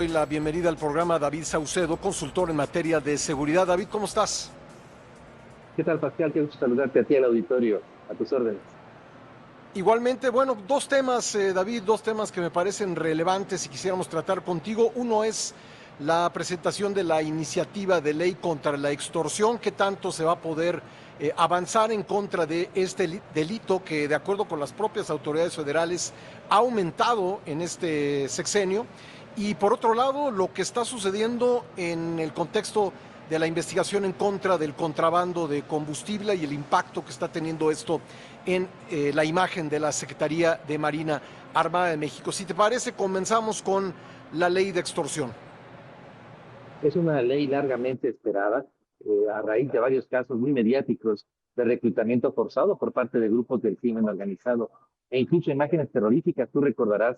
Doy la bienvenida al programa a David Saucedo, consultor en materia de seguridad. David, ¿cómo estás? ¿Qué tal, Pascal? Qué gusto saludarte a ti al auditorio, a tus órdenes. Igualmente, bueno, dos temas, David, dos temas que me parecen relevantes y quisiéramos tratar contigo. Uno es la presentación de la iniciativa de ley contra la extorsión. ¿Qué tanto se va a poder avanzar en contra de este delito que, de acuerdo con las propias autoridades federales, ha aumentado en este sexenio? Y por otro lado, lo que está sucediendo en el contexto de la investigación en contra del contrabando de combustible y el impacto que está teniendo esto en la imagen de la Secretaría de Marina Armada de México. Si te parece, comenzamos con la ley de extorsión. Es una ley largamente esperada a raíz de varios casos muy mediáticos de reclutamiento forzado por parte de grupos del crimen organizado e incluso imágenes terroríficas. Tú recordarás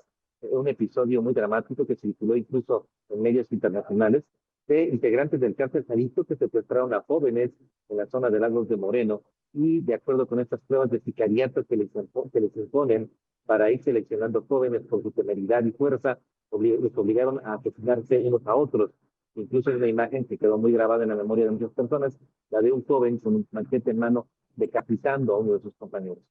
un episodio muy dramático que circuló incluso en medios internacionales de integrantes del cártel Jalisco que secuestraron a jóvenes en la zona de Lagos de Moreno y de acuerdo con estas pruebas de sicariato que les imponen para ir seleccionando jóvenes por su temeridad y fuerza, les obligaron a asesinarse unos a otros. Incluso hay una imagen que quedó muy grabada en la memoria de muchas personas, la de un joven con un machete en mano decapitando a uno de sus compañeros.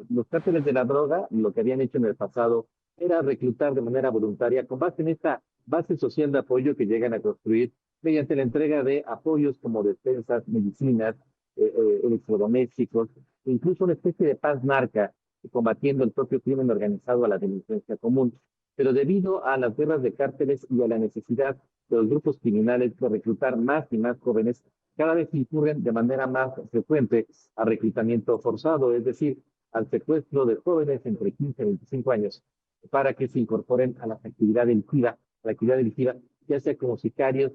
Los cárteles de la droga, lo que habían hecho en el pasado, era reclutar de manera voluntaria con base en esta base social de apoyo que llegan a construir mediante la entrega de apoyos como despensas, medicinas, electrodomésticos, incluso una especie de paz narca, combatiendo el propio crimen organizado a la delincuencia común. Pero debido a las guerras de cárteles y a la necesidad de los grupos criminales de reclutar más y más jóvenes, cada vez incurren de manera más frecuente a reclutamiento forzado, es decir, al secuestro de jóvenes entre 15 y 25 años para que se incorporen a la actividad delictiva, ya sea como sicarios,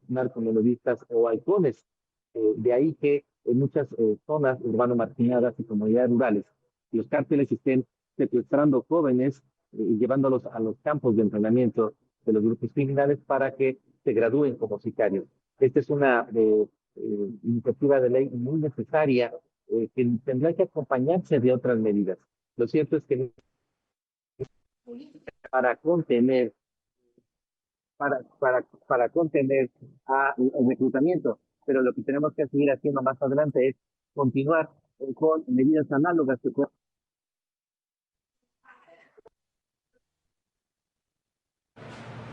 narcomenudistas o halcones. De ahí que en muchas zonas urbano-marginadas y comunidades rurales, los cárteles estén secuestrando jóvenes y llevándolos a los campos de entrenamiento de los grupos criminales para que se gradúen como sicarios. Esta es una iniciativa de ley muy necesaria que tendrá que acompañarse de otras medidas. Lo cierto es que para contener, para contener el reclutamiento, pero lo que tenemos que seguir haciendo más adelante es continuar con medidas análogas que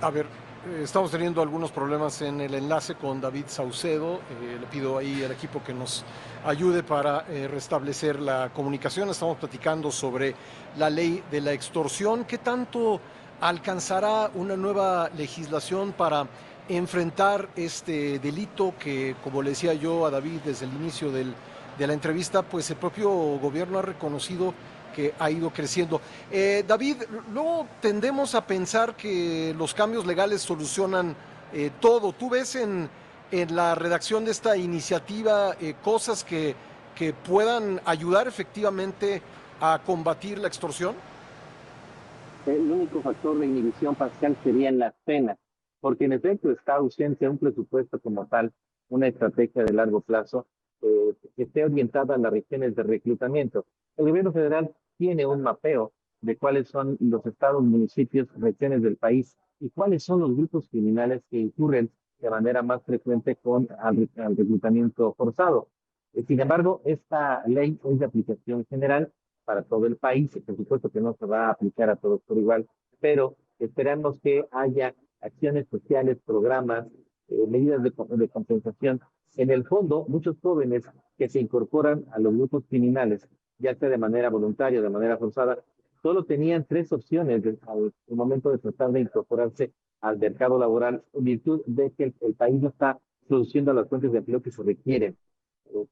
A ver, estamos teniendo algunos problemas en el enlace con David Saucedo. Le pido ahí al equipo que nos ayude para restablecer la comunicación. Estamos platicando sobre la ley de la extorsión. ¿Qué tanto alcanzará una nueva legislación para enfrentar este delito que, como le decía yo a David desde el inicio de la entrevista, pues el propio gobierno ha reconocido que ha ido creciendo? David, luego tendemos a pensar que los cambios legales solucionan todo. ¿Tú ves en la redacción de esta iniciativa cosas que puedan ayudar efectivamente a combatir la extorsión? el único factor de inhibición parcial sería en las penas, porque en efecto está ausente un presupuesto como tal, una estrategia de largo plazo que esté orientada a las regiones de reclutamiento. El gobierno federal tiene un mapeo de cuáles son los estados, municipios, regiones del país y cuáles son los grupos criminales que incurren de manera más frecuente al reclutamiento forzado. Sin embargo, esta ley es de aplicación general para todo el país, y por supuesto que no se va a aplicar a todos por igual, pero esperamos que haya acciones sociales, programas, medidas de compensación. En el fondo, muchos jóvenes que se incorporan a los grupos criminales, ya sea de manera voluntaria o de manera forzada, solo tenían tres opciones al momento de tratar de incorporarse al mercado laboral, en virtud de que el país no está produciendo las fuentes de empleo que se requieren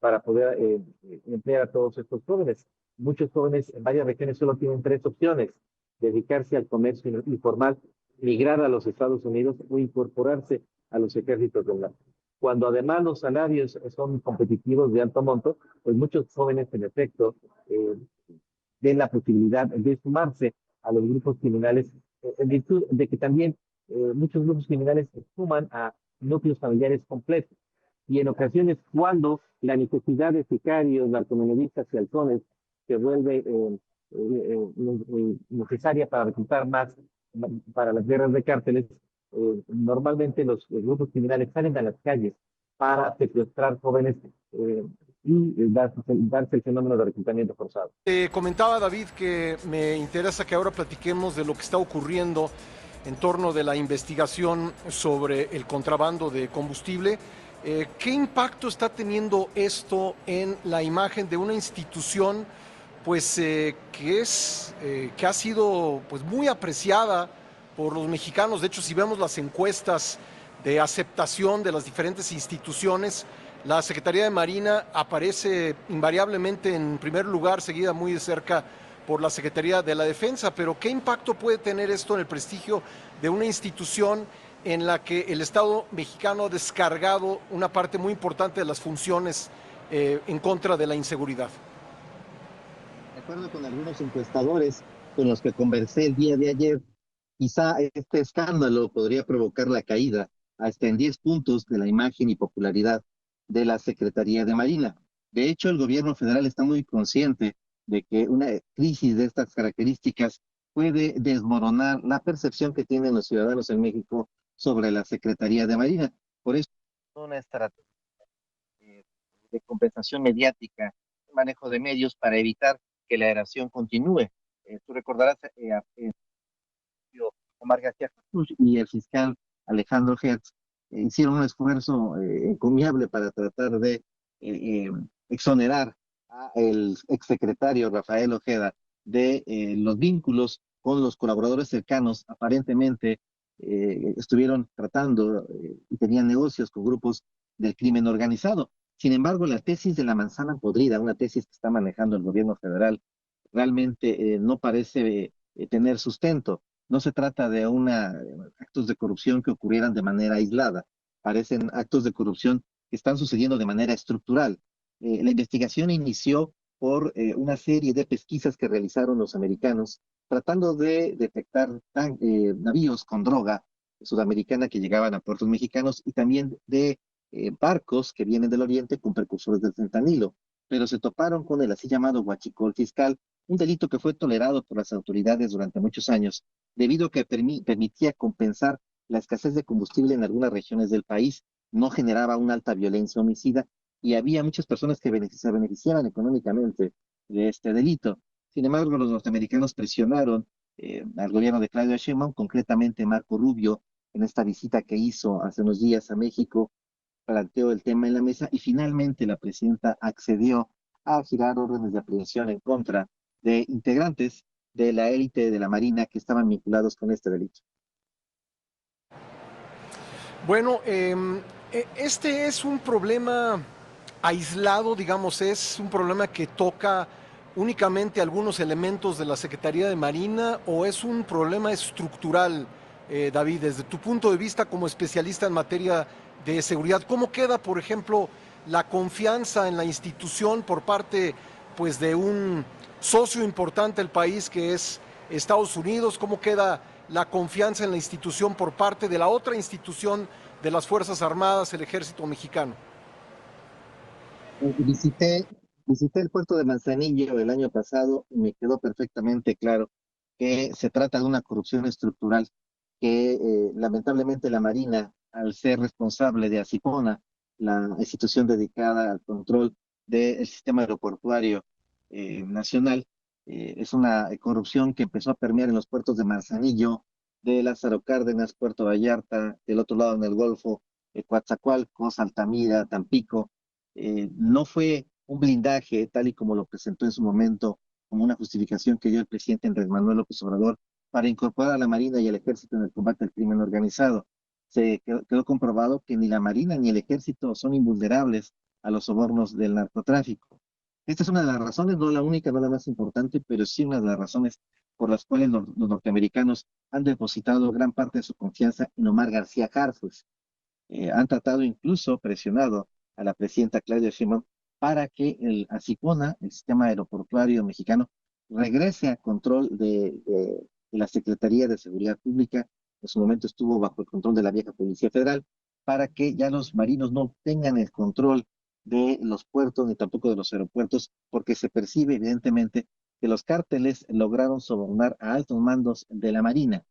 para poder emplear a todos estos jóvenes. Muchos jóvenes en varias regiones solo tienen tres opciones: dedicarse al comercio informal, migrar a los Estados Unidos o incorporarse a los ejércitos del norte. Cuando además los salarios son competitivos de alto monto, pues muchos jóvenes en efecto ven la posibilidad de sumarse a los grupos criminales en virtud de que también muchos grupos criminales se suman a núcleos familiares completos. Y en ocasiones, cuando la necesidad de sicarios, narcomenudistas y halcones se vuelve necesaria para reclutar más para las guerras de cárteles, Normalmente los grupos criminales salen a las calles para secuestrar jóvenes darse el fenómeno de reclutamiento forzado. Comentaba David que me interesa que ahora platiquemos de lo que está ocurriendo en torno de la investigación sobre el contrabando de combustible. ¿Qué impacto está teniendo esto en la imagen de una institución pues que ha sido pues muy apreciada por los mexicanos? De hecho, si vemos las encuestas de aceptación de las diferentes instituciones, la Secretaría de Marina aparece invariablemente en primer lugar, seguida muy de cerca por la Secretaría de la Defensa. Pero ¿qué impacto puede tener esto en el prestigio de una institución en la que el Estado mexicano ha descargado una parte muy importante de las funciones en contra de la inseguridad? De acuerdo con algunos encuestadores con los que conversé el día de ayer, quizá este escándalo podría provocar la caída hasta en 10 puntos de la imagen y popularidad de la Secretaría de Marina. De hecho, el gobierno federal está muy consciente de que una crisis de estas características puede desmoronar la percepción que tienen los ciudadanos en México sobre la Secretaría de Marina. Por eso, una estrategia de compensación mediática, manejo de medios para evitar que la eración continúe. Tú recordarás Omar García Harfuch y el fiscal Alejandro Hertz hicieron un esfuerzo encomiable para tratar de exonerar al exsecretario Rafael Ojeda de los vínculos con los colaboradores cercanos. Aparentemente estuvieron tratando y tenían negocios con grupos del crimen organizado. Sin embargo, la tesis de la manzana podrida, una tesis que está manejando el gobierno federal, realmente no parece tener sustento. No se trata de actos de corrupción que ocurrieran de manera aislada. Parecen actos de corrupción que están sucediendo de manera estructural. La investigación inició por una serie de pesquisas que realizaron los americanos tratando de detectar navíos con droga sudamericana que llegaban a puertos mexicanos y también de barcos que vienen del oriente con precursores del fentanilo, pero se toparon con el así llamado huachicol fiscal, un delito que fue tolerado por las autoridades durante muchos años, debido a que permitía compensar la escasez de combustible en algunas regiones del país, no generaba una alta violencia homicida y había muchas personas que se beneficiaban económicamente de este delito. Sin embargo, los norteamericanos presionaron al gobierno de Claudio Sheinbaum, concretamente Marco Rubio, en esta visita que hizo hace unos días a México, planteó el tema en la mesa y finalmente la presidenta accedió a girar órdenes de aprehensión en contra de integrantes de la élite de la Marina que estaban vinculados con este delito. Bueno, este es un problema aislado, digamos, es un problema que toca únicamente algunos elementos de la Secretaría de Marina, o es un problema estructural, David, desde tu punto de vista como especialista en materia de seguridad. ¿Cómo queda, por ejemplo, la confianza en la institución por parte, pues, de un socio importante del país que es Estados Unidos? ¿Cómo queda la confianza en la institución por parte de la otra institución de las Fuerzas Armadas, el Ejército Mexicano? Visité, visité el puerto de Manzanillo el año pasado y me quedó perfectamente claro que se trata de una corrupción estructural que lamentablemente la Marina, al ser responsable de Asipona, la institución dedicada al control del sistema aeroportuario nacional, es una corrupción que empezó a permear en los puertos de Manzanillo, de Lázaro Cárdenas, Puerto Vallarta, del otro lado en el Golfo, Coatzacoalcos, Altamira, Tampico. No fue un blindaje tal y como lo presentó en su momento como una justificación que dio el presidente Andrés Manuel López Obrador para incorporar a la Marina y al Ejército en el combate al crimen organizado. Quedó comprobado que ni la Marina ni el Ejército son invulnerables a los sobornos del narcotráfico. Esta es una de las razones, no la única, no la más importante, pero sí una de las razones por las cuales los norteamericanos han depositado gran parte de su confianza en Omar García Harfuch. Han tratado incluso, presionado a la presidenta Claudia Sheinbaum para que el ASIPONA, el sistema aeroportuario mexicano, regrese a control de la Secretaría de Seguridad Pública. En su momento estuvo bajo el control de la vieja Policía Federal, para que ya los marinos no tengan el control de los puertos ni tampoco de los aeropuertos, porque se percibe evidentemente que los cárteles lograron sobornar a altos mandos de la Marina.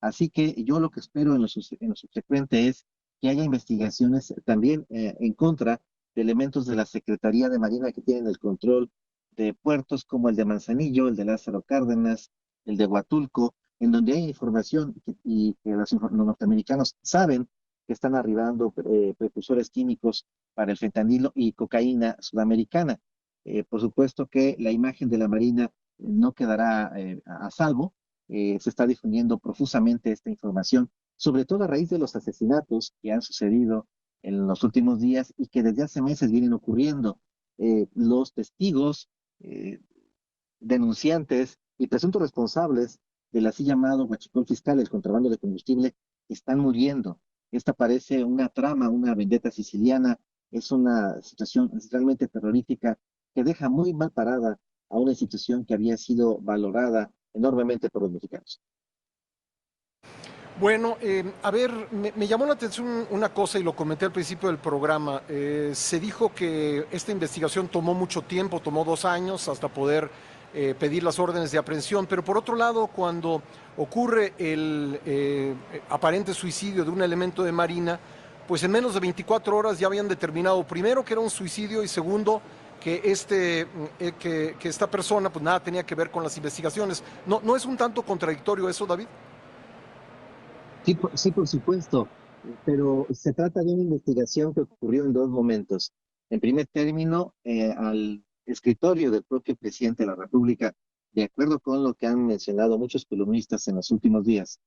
Así que yo lo que espero en lo subsecuente es que haya investigaciones también en contra de elementos de la Secretaría de Marina que tienen el control de puertos como el de Manzanillo, el de Lázaro Cárdenas, el de Huatulco, en donde hay información y que los norteamericanos saben que están arribando precursores químicos para el fentanilo y cocaína sudamericana. Por supuesto que la imagen de la Marina no quedará a salvo. Se está difundiendo profusamente esta información, sobre todo a raíz de los asesinatos que han sucedido en los últimos días y que desde hace meses vienen ocurriendo. Los testigos, eh, denunciantes y presuntos responsables del así llamado huachicol fiscal, el contrabando de combustible, están muriendo. Esta parece una trama, una vendetta siciliana, es una situación realmente terrorífica que deja muy mal parada a una institución que había sido valorada enormemente por los mexicanos. Bueno, a ver, me llamó la atención una cosa y lo comenté al principio del programa. Se dijo que esta investigación tomó mucho tiempo, tomó 2 años hasta poder pedir las órdenes de aprehensión, pero por otro lado, cuando ocurre el aparente suicidio de un elemento de Marina, pues en menos de 24 horas ya habían determinado primero que era un suicidio y segundo que, que esta persona pues nada tenía que ver con las investigaciones. ¿No es un tanto contradictorio eso, David? Sí, sí, por supuesto, pero se trata de una investigación que ocurrió en dos momentos. En primer término, al escritorio del propio presidente de la República, de acuerdo con lo que han mencionado muchos columnistas en los últimos días,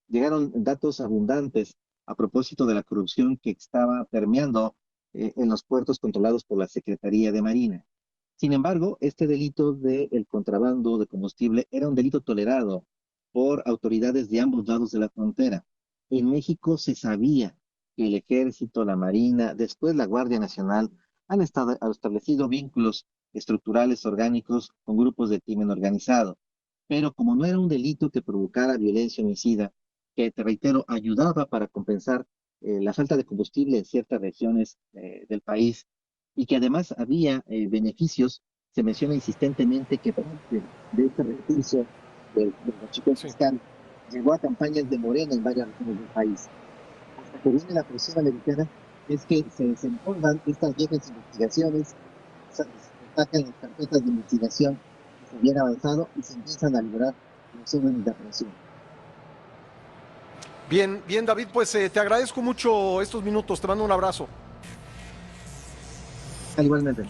llegaron datos abundantes a propósito de la corrupción que estaba permeando en los puertos controlados por la Secretaría de Marina. Sin embargo, este delito del contrabando de combustible era un delito tolerado por autoridades de ambos lados de la frontera. En México se sabía que el ejército, la marina, después la Guardia Nacional han establecido vínculos estructurales orgánicos con grupos de crimen organizado. Pero como no era un delito que provocara violencia homicida, que te reitero, ayudaba para compensar la falta de combustible en ciertas regiones del país y que además había beneficios, se menciona insistentemente que parte de este recurso del huachicol Sí. fiscal llegó a campañas de Morena en varias regiones del país. Hasta que viene la presión americana, es que se desempolvan estas viejas investigaciones, se sacan las carpetas de investigación que se habían avanzado y se empiezan a liberar los órdenes de aprehensión. Bien, bien, David, pues te agradezco mucho estos minutos, te mando un abrazo. Igualmente.